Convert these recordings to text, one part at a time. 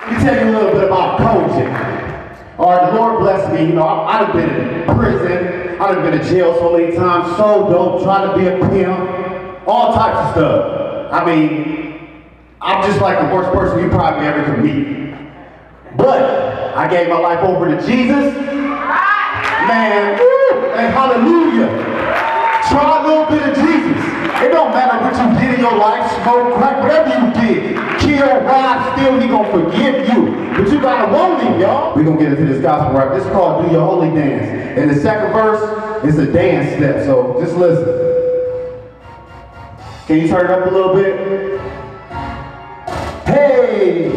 Let me tell you a little bit about coaching. All right, the Lord bless me. You know, I've been in prison. I've been in jail so many times. So dope, trying to be a pimp, all types of stuff. I mean, I'm just like the worst person you probably ever could meet. But I gave my life over to Jesus. Man, and hallelujah. Try a little bit of Jesus. It don't matter what you did in your life, smoke, crack, whatever you did. Kill, rob, steal, he gonna forgive you. But you gotta want him, y'all. We're gonna get into this gospel rap. This is called Do Your Holy Dance. And the second verse is a dance step, so just listen. Can you turn it up a little bit? Hey,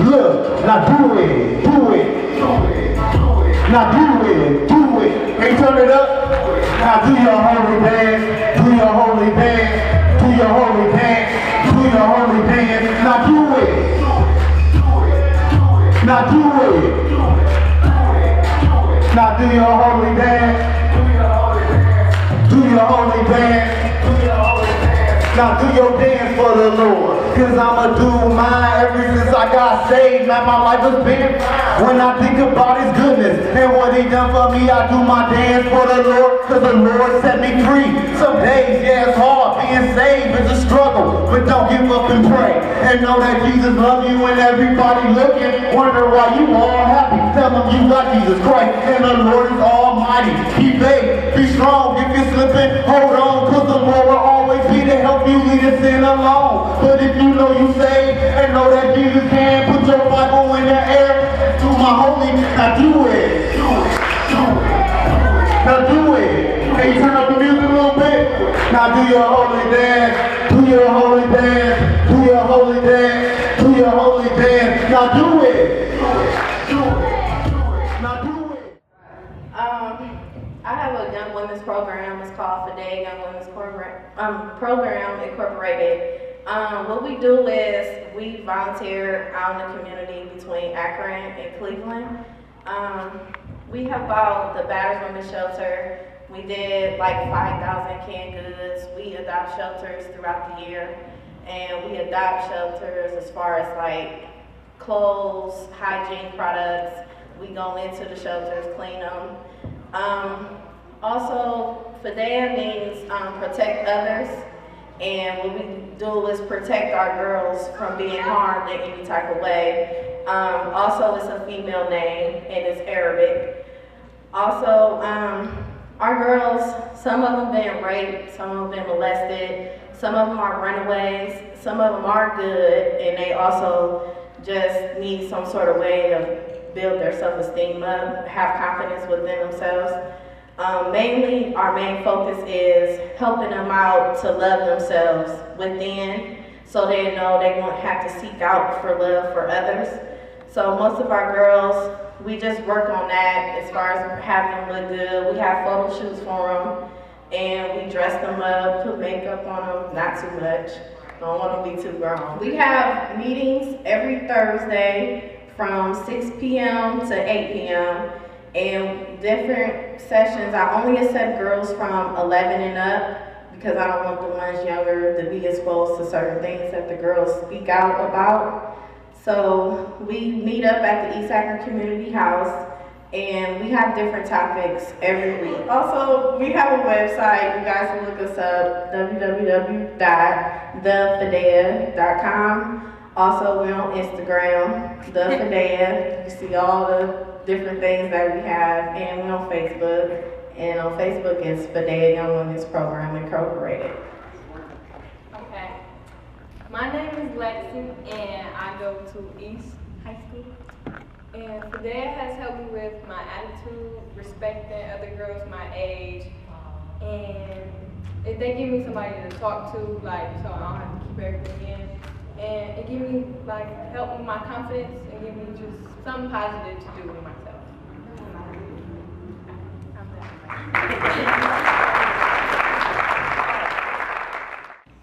look, now do it, do it, do it, do it. Now do it, do it. Can you turn it up? Now do your holy dance, do your holy dance, do your holy dance, do your holy dance. Now do it. Now do it. Now do your holy dance. Do your holy dance. Do your holy dance. Do your holy dance. Now do your dance for the Lord. Cause I'ma do mine ever since I got saved. Man, my life has been fine. When I think about his goodness and what he done for me, I do my dance for the Lord. Cause the Lord set me free. Some days, yeah, it's hard. Being saved is a struggle. But don't give up and pray. And know that Jesus loves you and everybody looking. Wonder why you all happy. Tell them you got Jesus Christ and the Lord is almighty. Keep faith, be strong. If you're slipping, hold on. Cause the Lord will always be to help you lead us in alone. But if you know you saved and know that Jesus can, put your Bible in the air. Do my holy, now do it. Do it. Do it. Now do it. Can you turn up the music a little bit? Now do your holy dance. Do your holy dance. Do your holy dance. Do your holy dance. Now do it. Do it. Do it. Now do it. I have a young women's program. It's called Fidei Young Women's Program Incorporated. What we do is we volunteer out in the community between Akron and Cleveland. We help out the battered women's shelter. We did like 5,000 canned goods. We adopt shelters throughout the year. And we adopt shelters as far as like clothes, hygiene products. We go into the shelters, clean them. Also, Fidei means protect others. And what we do is protect our girls from being harmed in any type of way. Also, it's a female name and it's Arabic. Also, our girls, some of them been raped, some of them been molested, some of them are runaways, some of them are good, and they also just need some sort of way to build their self-esteem up, have confidence within themselves. Mainly, our main focus is helping them out to love themselves within, so they know they won't have to seek out for love for others. So most of our girls, we just work on that as far as having them look good. We have photo shoots for them, and we dress them up, put makeup on them, not too much. Don't want to be too grown. We have meetings every Thursday from 6 p.m. to 8 p.m. and different sessions. I only accept girls from 11 and up because I don't want the ones younger to be exposed to certain things that the girls speak out about. So we meet up at the East Akron Community House and we have different topics every week. Also, we have a website. You guys can look us up, www.thefidea.com. Also, we're on Instagram, The Fidea. You see all the different things that we have, and we're on Facebook. And on Facebook, it's Fidei Young Women's Program Incorporated. Okay. My name is Lexi, and I go to East High School. And Fidei has helped me with my attitude, respecting other girls my age, and if they give me somebody to talk to, like, so I don't have to keep everything in. And it gives me, like, help with my confidence and give me just something positive to do with myself.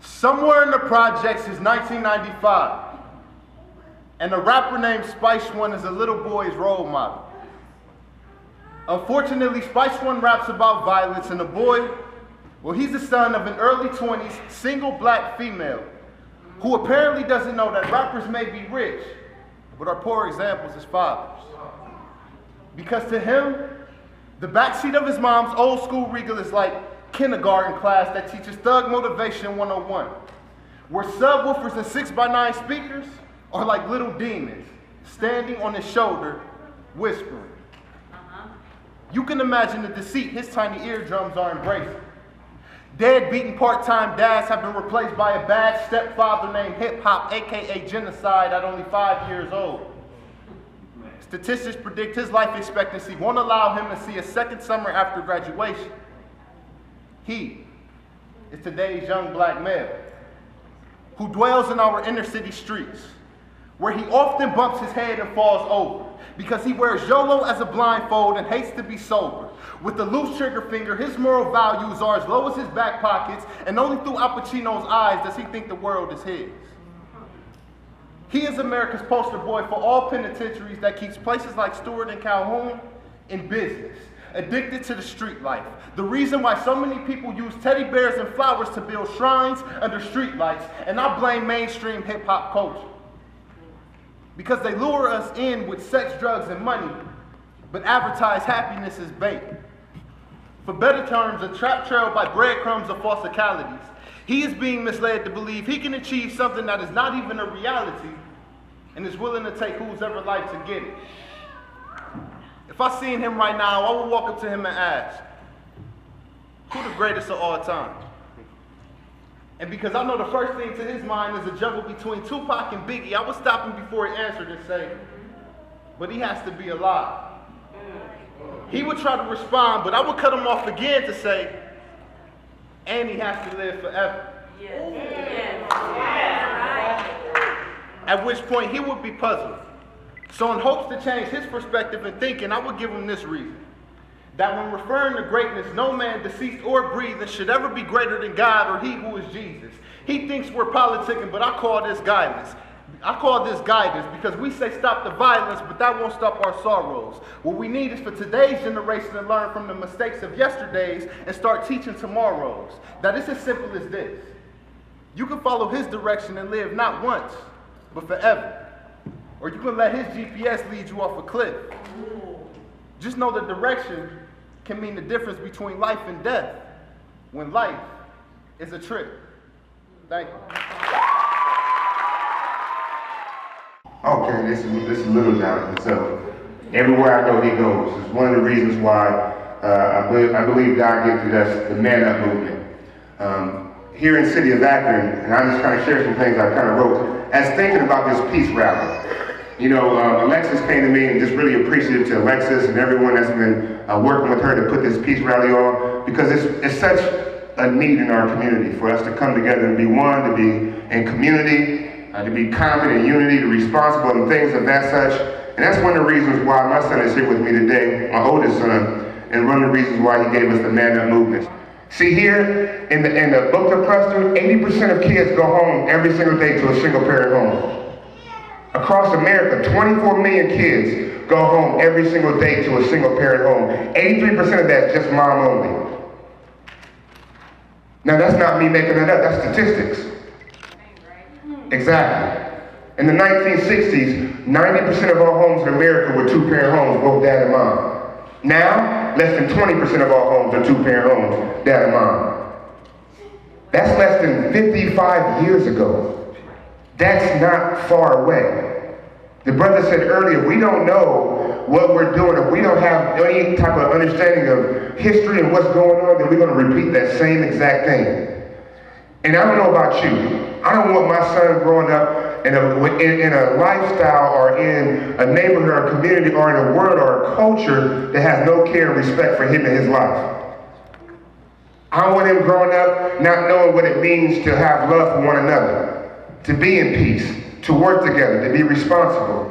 Somewhere in the projects is 1995, and a rapper named Spice One is a little boy's role model. Unfortunately, Spice One raps about violence, and the boy, well, he's the son of an early 20s single black female who apparently doesn't know that rappers may be rich, but are poor examples as fathers. Because to him, the backseat of his mom's old school Regal is like kindergarten class that teaches Thug Motivation 101, where subwoofers and 6x9 speakers are like little demons standing on his shoulder, whispering. You can imagine the deceit his tiny eardrums are embracing. Dead-beaten part-time dads have been replaced by a bad stepfather named Hip Hop, aka Genocide, at only 5 years old. Statistics predict his life expectancy won't allow him to see a second summer after graduation. He is today's young black male who dwells in our inner city streets, where he often bumps his head and falls over because he wears YOLO as a blindfold and hates to be sober. With a loose trigger finger, his moral values are as low as his back pockets, and only through Al Pacino's eyes does he think the world is his. He is America's poster boy for all penitentiaries that keeps places like Stewart and Calhoun in business, addicted to the street life. The reason why so many people use teddy bears and flowers to build shrines under street lights, and I blame mainstream hip hop culture. Because they lure us in with sex, drugs, and money, but advertise happiness as bait. For better terms, a trap trail by breadcrumbs of falsicalities. He is being misled to believe he can achieve something that is not even a reality and is willing to take whose ever life to get it. If I seen him right now, I would walk up to him and ask, who the greatest of all time? And because I know the first thing to his mind is a juggle between Tupac and Biggie, I would stop him before he answered and say, but he has to be alive. He would try to respond, but I would cut him off again to say, and he has to live forever. At which point he would be puzzled. So in hopes to change his perspective and thinking, I would give him this reason. That when referring to greatness, no man deceased or breathing should ever be greater than God or he who is Jesus. He thinks we're politicking, but I call this guidance. I call this guidance because we say stop the violence, but that won't stop our sorrows. What we need is for today's generation to learn from the mistakes of yesterday's and start teaching tomorrow's. That it's as simple as this. You can follow his direction and live not once, but forever. Or you can let his GPS lead you off a cliff. Just know the direction can mean the difference between life and death when life is a trip. Thank you. Okay, this is Little Jonathan. So everywhere I go, he goes. It's one of the reasons why I believe God gifted us the Man Up movement. Here in the city of Akron, and I'm just kind of share some things I kind of wrote as thinking about this peace rally. You know, Alexis came to me and just really appreciative to Alexis and everyone that's been working with her to put this peace rally on, because it's such a need in our community for us to come together and be one, to be in community, to be common in unity, to be responsible and things of that such. And that's one of the reasons why my son is here with me today, my oldest son, and one of the reasons why he gave us the Man Up movement. See here in the Booked cluster, 80% of kids go home every single day to a single parent home. Across America, 24 million kids go home every single day to a single parent home. 83% of that is just mom only. Now that's not me making that up, that's statistics. Exactly. In the 1960s, 90% of all homes in America were two-parent homes, both dad and mom. Now, less than 20% of all homes are two-parent homes, dad and mom. That's less than 55 years ago. That's not far away. The brother said earlier, we don't know what we're doing. If we don't have any type of understanding of history and what's going on, then we're going to repeat that same exact thing. And I don't know about you. I don't want my son growing up in a lifestyle or in a neighborhood or a community or in a world or a culture that has no care and respect for him and his life. I want him growing up not knowing what it means to have love for one another, to be in peace, to work together, to be responsible.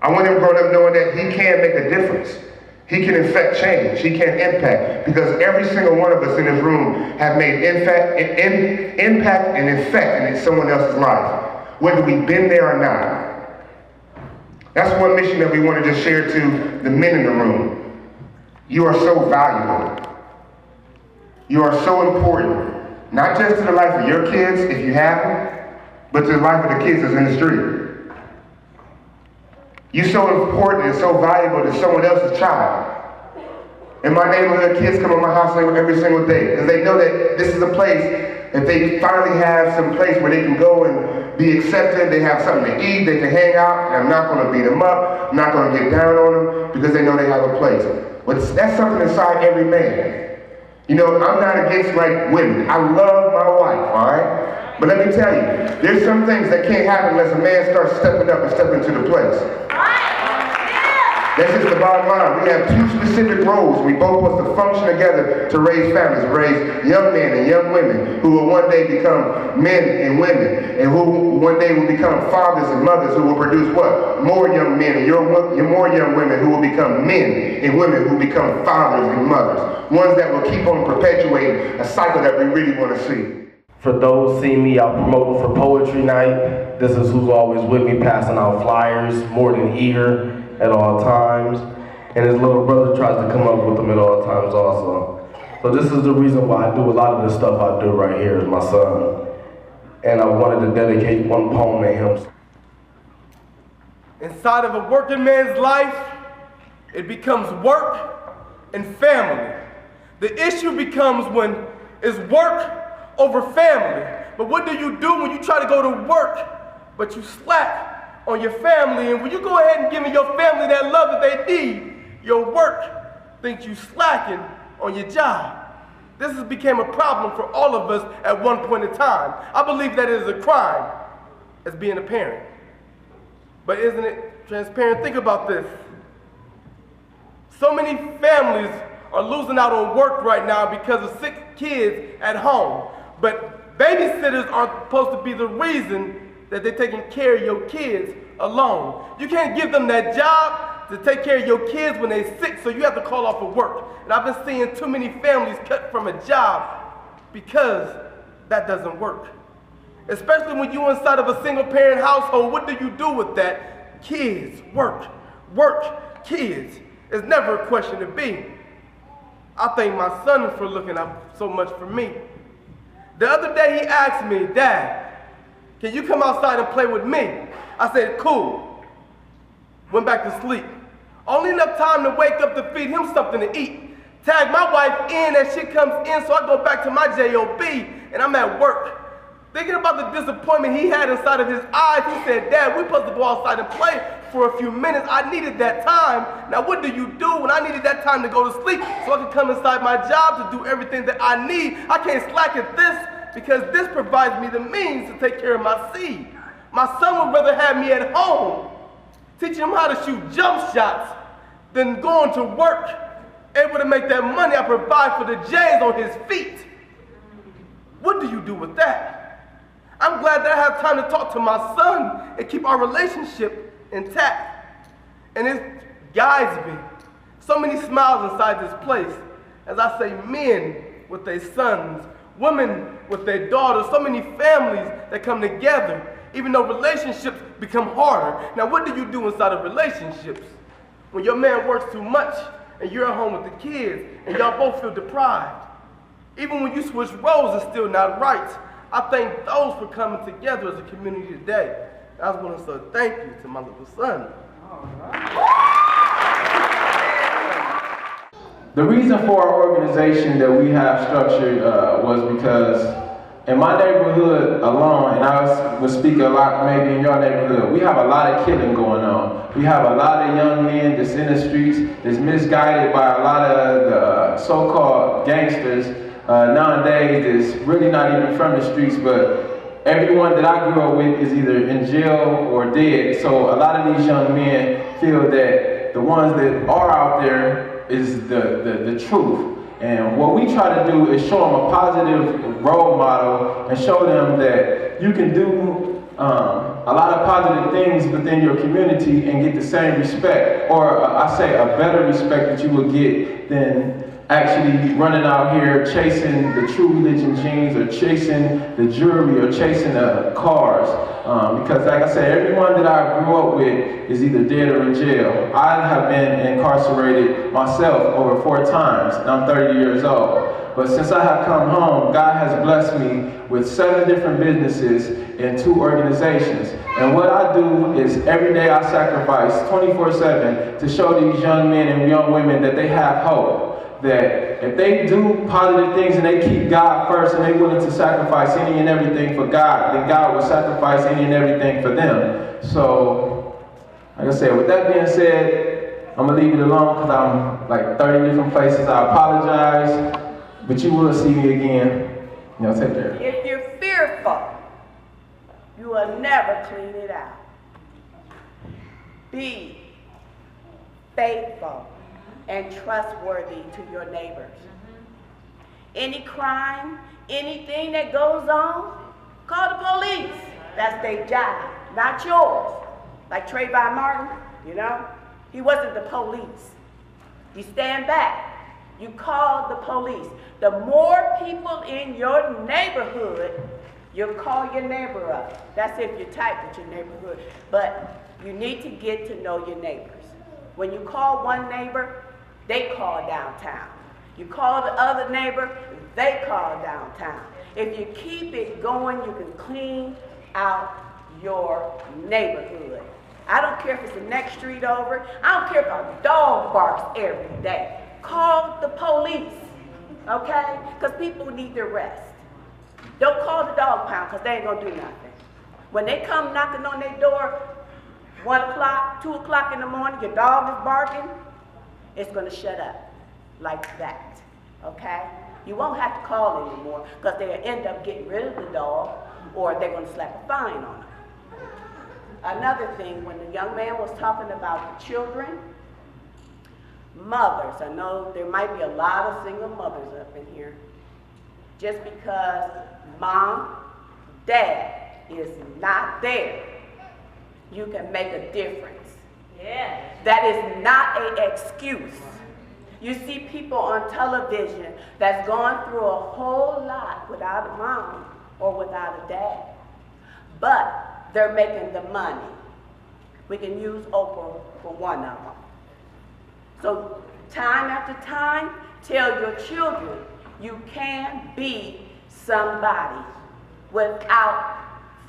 I want him growing up knowing that he can make a difference. He can affect change, he can impact, because every single one of us in this room have made impact and effect in someone else's life, whether we've been there or not. That's one mission that we want to just share to the men in the room. You are so valuable. You are so important, not just to the life of your kids, if you have them, but to the life of the kids that's in the street. You're so important and so valuable to someone else's child. In my neighborhood, kids come to my house every single day because they know that this is a place, if they finally have some place where they can go and be accepted, they have something to eat, they can hang out, and I'm not going to beat them up, I'm not going to get down on them because they know they have a place. But that's something inside every man. You know, I'm not against like women. I love my wife, all right? But let me tell you, there's some things that can't happen unless a man starts stepping up and stepping into the place. That's just the bottom line. We have two specific roles. We both supposed to function together to raise families, raise young men and young women who will one day become men and women, and who one day will become fathers and mothers who will produce what? More young men and more young women who will become men and women who become fathers and mothers. Ones that will keep on perpetuating a cycle that we really want to see. For those seeing me out promoting for poetry night, this is who's always with me, passing out flyers, more than eager at all times. And his little brother tries to come up with them at all times also. So this is the reason why I do a lot of the stuff I do right here is my son. And I wanted to dedicate one poem to him. Inside of a working man's life, it becomes work and family. The issue becomes when it's work over family. But what do you do when you try to go to work, but you slack on your family? And when you go ahead and give your family that love that they need, your work thinks you slacking on your job. This has become a problem for all of us at one point in time. I believe that it is a crime as being a parent. But isn't it transparent? Think about this. So many families are losing out on work right now because of sick kids at home. But babysitters are supposed to be the reason that they're taking care of your kids alone. You can't give them that job to take care of your kids when they're sick, so you have to call off of work. And I've been seeing too many families cut from a job because that doesn't work. Especially when you're inside of a single parent household, what do you do with that? Kids, work, kids. It's never a question to be. I thank my son for looking out so much for me. The other day he asked me, Dad, can you come outside and play with me? I said, cool. Went back to sleep. Only enough time to wake up to feed him something to eat. Tag my wife in as she comes in, so I go back to my job, and I'm at work. Thinking about the disappointment he had inside of his eyes, he said, Dad, we're supposed to go outside and play for a few minutes. I needed that time. Now what do you do when I needed that time to go to sleep so I can come inside my job to do everything that I need? I can't slack at this because this provides me the means to take care of my seed. My son would rather have me at home, teaching him how to shoot jump shots than going to work, able to make that money I provide for the J's on his feet. What do you do with that? I'm glad that I have time to talk to my son and keep our relationship intact. And it guides me. So many smiles inside this place as I say men with their sons, women with their daughters, so many families that come together, even though relationships become harder. Now what do you do inside of relationships? When your man works too much and you're at home with the kids and y'all both feel deprived. Even when you switch roles, it's still not right. I thank those for coming together as a community today. I just want to say thank you to my little son. The reason for our organization that we have structured was because in my neighborhood alone, and I would speak a lot maybe in your neighborhood, we have a lot of killing going on. We have a lot of young men that's in the streets, that's misguided by a lot of the so-called gangsters nowadays that's really not even from the streets, but everyone that I grew up with is either in jail or dead. So a lot of these young men feel that the ones that are out there is the truth. And what we try to do is show them a positive role model and show them that you can do a lot of positive things within your community and get the same respect, or I say a better respect that you would get than actually running out here chasing the true religion jeans or chasing the jewelry or chasing the cars. Because like I said, everyone that I grew up with is either dead or in jail. I have been incarcerated myself over 4 times, and I'm 30 years old. But since I have come home, God has blessed me with 7 different businesses and 2 organizations. And what I do is every day I sacrifice 24/7 to show these young men and young women that they have hope. That if they do positive things and they keep God first and they're willing to sacrifice any and everything for God, then God will sacrifice any and everything for them. So, like I said, with that being said, I'm going to leave it alone because I'm like 30 different places. I apologize, but you will see me again. Take care. If you're fearful, you will never clean it out. Be faithful and trustworthy to your neighbors. Any crime, anything that goes on, call the police. That's their job, not yours. Like Trayvon Martin, he wasn't the police. You stand back. You call the police. The more people in your neighborhood, you'll call your neighbor up. That's if you're tight with your neighborhood. But you need to get to know your neighbors. When you call one neighbor, they call downtown. You call the other neighbor, they call downtown. If you keep it going, you can clean out your neighborhood. I don't care if it's the next street over. I don't care if a dog barks every day. Call the police, okay? Because people need their rest. Don't call the dog pound because they ain't gonna do nothing. When they come knocking on their door, 1 o'clock, 2 o'clock in the morning, your dog is barking, it's gonna shut up like that, okay? You won't have to call anymore because they'll end up getting rid of the dog or they're gonna slap a fine on them. Another thing, when the young man was talking about the children, mothers, I know there might be a lot of single mothers up in here. Just because mom, dad is not there, you can make a difference. Yeah. That is not an excuse. You see people on television that's gone through a whole lot without a mom or without a dad. But they're making the money. We can use Oprah for one of them. So time after time, tell your children you can be somebody without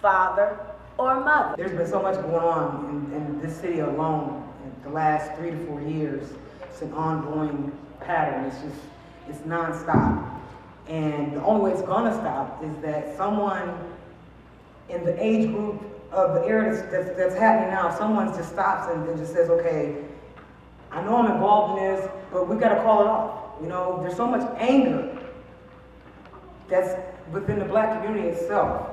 father or mother. There's been so much going on in this city alone in the last 3 to 4 years. It's an ongoing pattern. It's nonstop. And the only way it's gonna stop is that someone in the age group of the era that's happening now, someone just stops and just says, okay, I know I'm involved in this, but we gotta call it off. There's so much anger that's within the black community itself.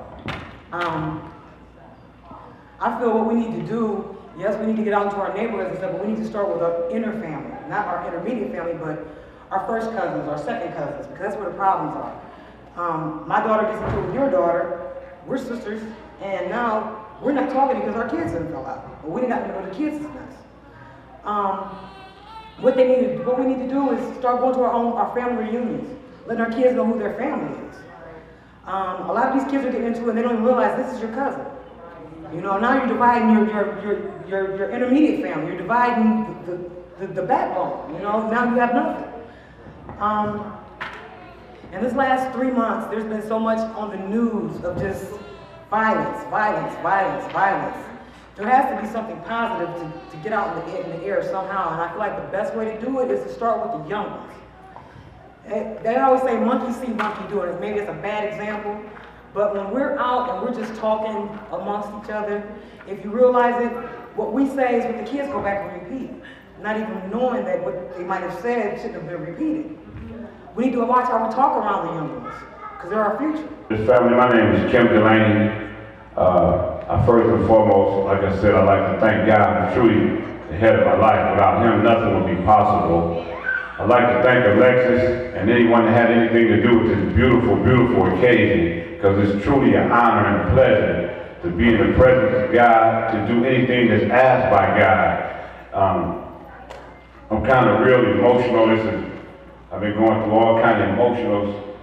I feel what we need to do, yes, we need to get out into our neighborhoods and stuff, but we need to start with our inner family, not our intermediate family, but our first cousins, our second cousins, because that's where the problems are. My daughter gets into it with your daughter, we're sisters, and now we're not talking because our kids didn't fill out, or we didn't have to know the kids' business. What we need to do is start going to our family reunions, letting our kids know who their family is. A lot of these kids are getting into it and they don't even realize this is your cousin. Now you're dividing your intermediate family. You're dividing the backbone. Now you have nothing. In this last 3 months, there's been so much on the news of just violence. There has to be something positive to get out in the air somehow, and I feel like the best way to do it is to start with the young ones. They always say monkey see, monkey do it. Maybe it's a bad example, but when we're out and we're just talking amongst each other, if you realize it, what we say is what the kids go back and repeat, not even knowing that what they might have said shouldn't have been repeated. We need to watch how we talk around the young ones, because they're our future. This family, my name is Kim Delaney. First and foremost, like I said, I'd like to thank God for truly the head of my life. Without him, nothing would be possible. I'd like to thank Alexis and anyone that had anything to do with this beautiful, beautiful occasion, because it's truly an honor and a pleasure to be in the presence of God, to do anything that's asked by God. I'm kind of real emotional. This is I've been going through all kinds of emotional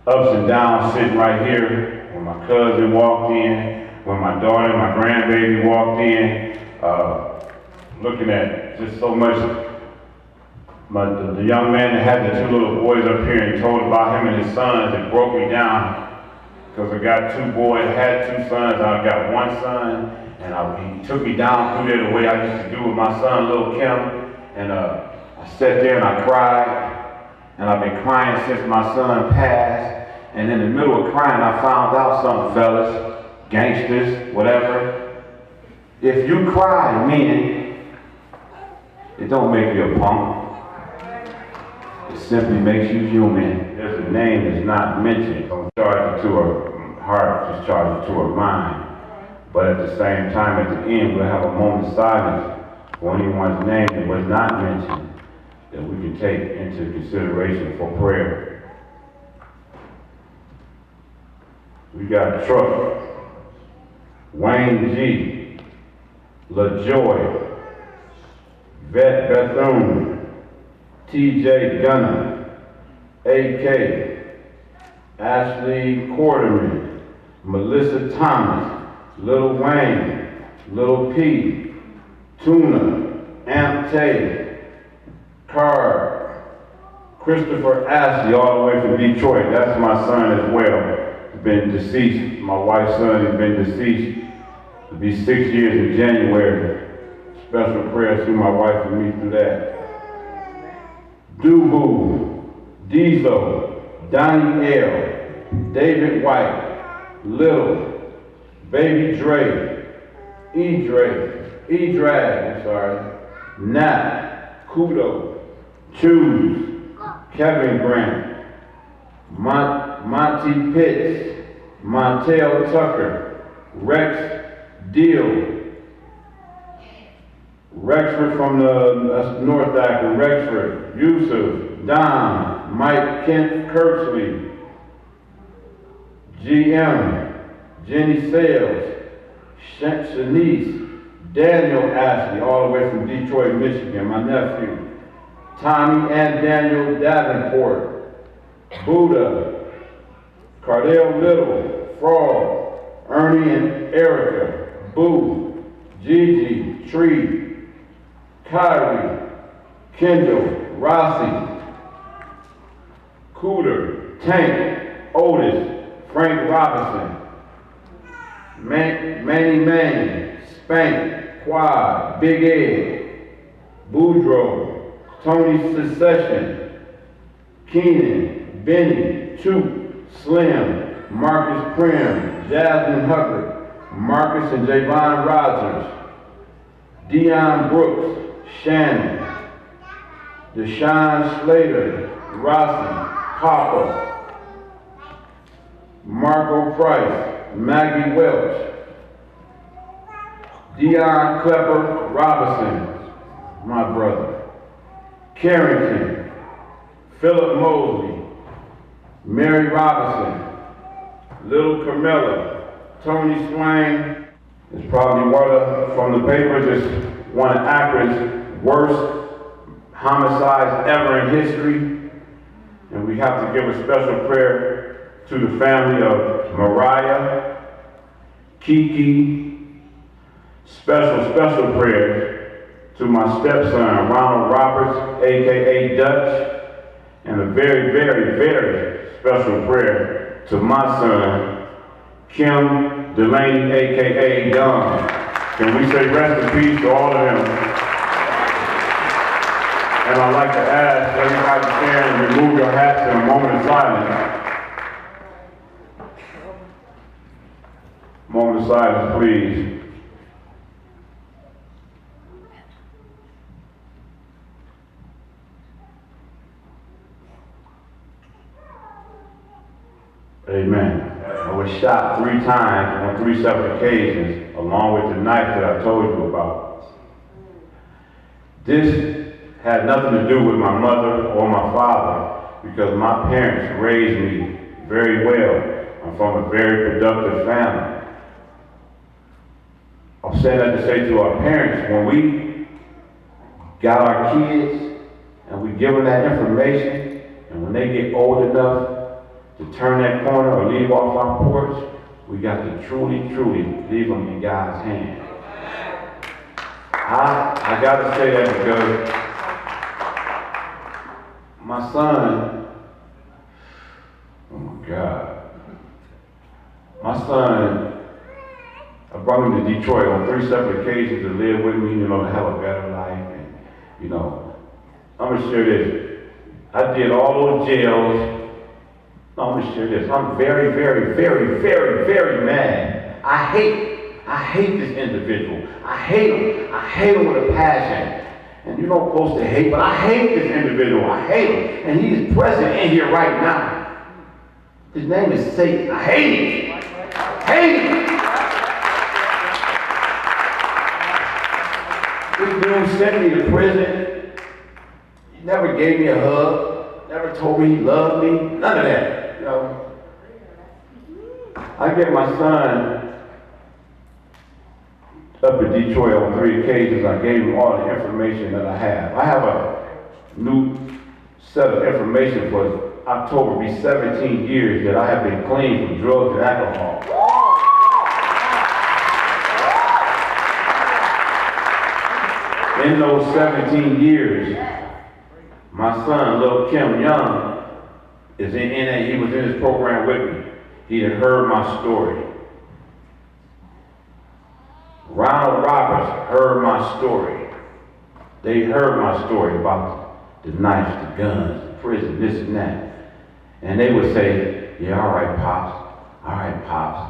ups and downs sitting right here. When my cousin walked in, when my daughter, my grandbaby walked in, looking at just so much. The young man that had the two little boys up here and told about him and his sons, it broke me down. Because I got two boys, had two sons, I got one son, and he took me down through there the way I used to do with my son, little Kim. And I sat there and I cried, and I've been crying since my son passed. And in the middle of crying, I found out something, fellas, gangsters, whatever. If you cry, meaning, it don't make you a punk. It simply makes you human. There's a name that's not mentioned. Don't charge it to her heart, just charge it to her mind. But at the same time, at the end, we'll have a moment of silence for anyone's name that was not mentioned that we can take into consideration for prayer. We got Truck, Wayne G, LaJoy, Vet Bethune, TJ Gunner, AK, Ashley Quarterman, Melissa Thomas, Lil Wayne, Lil P, Tuna, Amp Tay, Card, Christopher Ashley, all the way from Detroit. That's my son as well. He's been deceased. My wife's son has been deceased. It'll be 6 years in January. Special prayers through my wife and me through that. Dubu, Diesel, Donnie L, David White, Little, Baby Dre, E-Drag, Nat, Kudo, Choose, Kevin Grant, Monty Pitts, Montel Tucker, Rex Deal, Rexford from the North Akron, Rexford, Yusuf, Don, Mike Kent Kirksley, GM, Jenny Sales, Shanice, Daniel Ashley, all the way from Detroit, Michigan, my nephew, Tommy and Daniel Davenport, Buddha, Cardell Little, Frog, Ernie and Erica, Boo, Gigi, Tree, Kyrie, Kendall, Rossi, Cooter, Tank, Otis, Frank Robinson, Manny Manning, Spank, Quad, Big Ed, Boudreaux, Tony Secession, Keenan, Benny, Choop, Slim, Marcus Prim, Jasmine Hubbard, Marcus and Javon Rogers, Deion Brooks, Shannon, Deshaun Slater, Rossi, Papa, Marco Price, Maggie Welch, Dion Klepper Robinson, my brother, Carrington, Philip Mosley, Mary Robinson, Little Carmella, Tony Swain. It's probably one from the papers, it's one of Akron's worst homicides ever in history. And we have to give a special prayer to the family of Mariah, Kiki, special prayers to my stepson, Ronald Roberts, AKA Dutch, and a very, very, very special prayer to my son, Kim Delaney, AKA Young. Can we say rest in peace to all of them? And I'd like to ask everybody to stand and remove your hats in a moment of silence. Moment of silence, please. Amen. I was shot 3 times on 3 separate occasions, along with the knife that I told you about. This had nothing to do with my mother or my father, because my parents raised me very well. I'm from a very productive family. I'm saying that to say to our parents, when we got our kids and we give them that information, And when they get old enough to turn that corner or leave off our porch, we got to truly leave them in God's hands. I got to say that because my son, oh my God, my son, I brought him to Detroit on 3 separate occasions to live with me, to have a better life. And, I'm going to share this. I did all those jails. No, I'm going to share this. I'm very mad. I hate this individual. I hate him with a passion. And you're not supposed to hate, but I hate this individual. I hate him. And he is present in here right now. His name is Satan. I hate him. Hate him. This dude sent me to prison. He never gave me a hug. Never told me he loved me. None of that. I get my son up in Detroit on 3 occasions. I gave him all the information that I have. I have a new set of information for October, be 17 years that I have been clean from drugs and alcohol. In those 17 years, my son, little Kim Young, is in it. He was in his program with me. He had heard my story. Ronald Roberts heard my story. They heard my story about the knives, the guns, the prison, this and that. And they would say, yeah, all right, Pops. All right, Pops.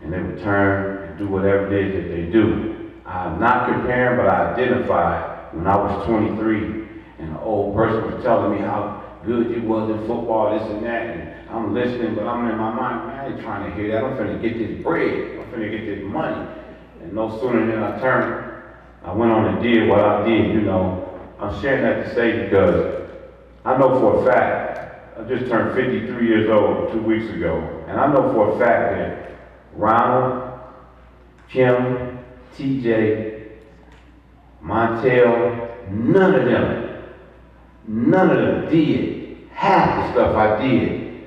And they would turn and do whatever it is that they do. I'm not comparing, but I identified when I was 23 and an old person was telling me how good he was in football, this and that, and I'm listening, but I'm in my mind, man, I ain't trying to hear that. I'm finna get this bread. I'm finna get this money. And no sooner than I turned, I went on and did what I did, I'm sharing that to say because I know for a fact, I just turned 53 years old 2 weeks ago, and I know for a fact that Ronald, Kim, TJ, Montel, none of them did half the stuff I did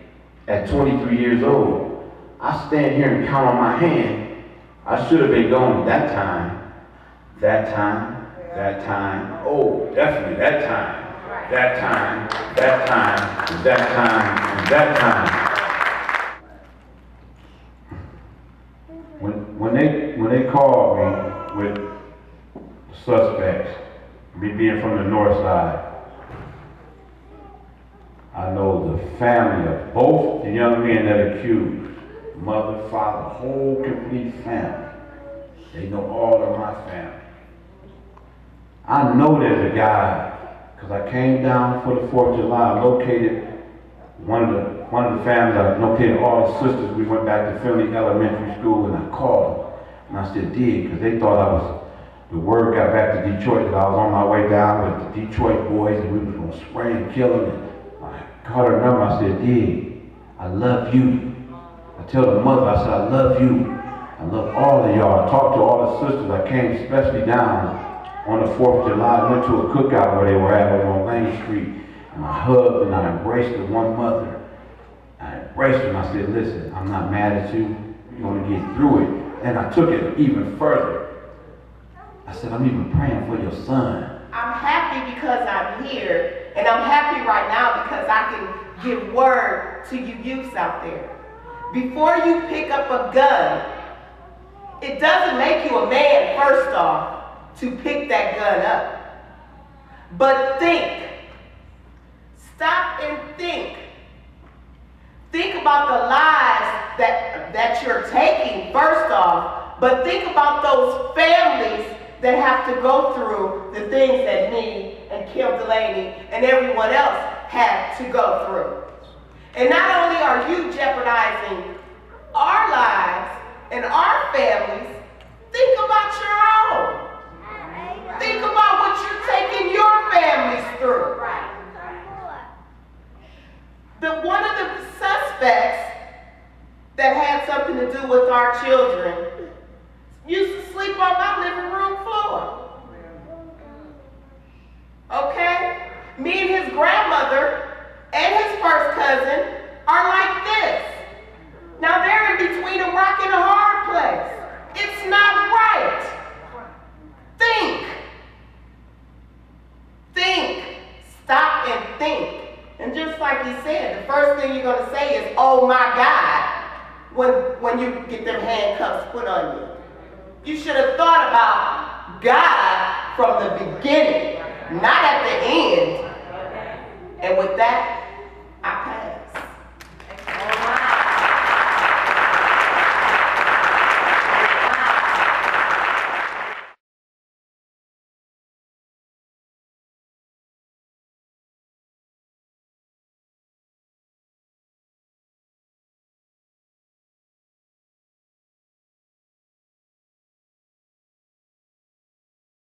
at 23 years old. I stand here and count on my hand. I should have been gone that time, oh, definitely that time, and that time. When they called me with suspects, me being from the north side, I know the family of both the young men that accused, mother, father, whole complete family. They know all of my family. I know there's a guy, because I came down for the 4th of July, I located one of the families, I located all the sisters. We went back to Finley Elementary School and I called them. And I still did, because they thought the word got back to Detroit that I was on my way down with the Detroit boys and we was going to spray and kill them. And I called her number, I said, Dig, I love you. I tell the mother, I said, I love you. I love all of y'all. I talked to all the sisters. I came especially down on the 4th of July. I went to a cookout where they were at over on Main Street. And I hugged and I embraced the one mother. I embraced her and I said, listen, I'm not mad at you. You're going to get through it. And I took it even further. I said, I'm even praying for your son. I'm happy because I'm here. And I'm happy right now because I can give word to you youths out there. Before you pick up a gun, it doesn't make you a man, first off, to pick that gun up. But think. Stop and think. Think about the lives that you're taking, first off, but think about those families that have to go through the things that me and Kim Delaney and everyone else had to go through. And not only are you jeopardizing our lives and our families, think about your own. Think about what you're taking your families through. One of the suspects that had something to do with our children used to sleep on my living room floor. Okay? Me and his grandmother and his first cousin are like this. Now they're in between a rock and a hard place. It's not right. Think. Think. Stop and think. And just like he said, the first thing you're going to say is, oh my God, when you get them handcuffs put on you. You should have thought about God from the beginning, not at the end. And with that,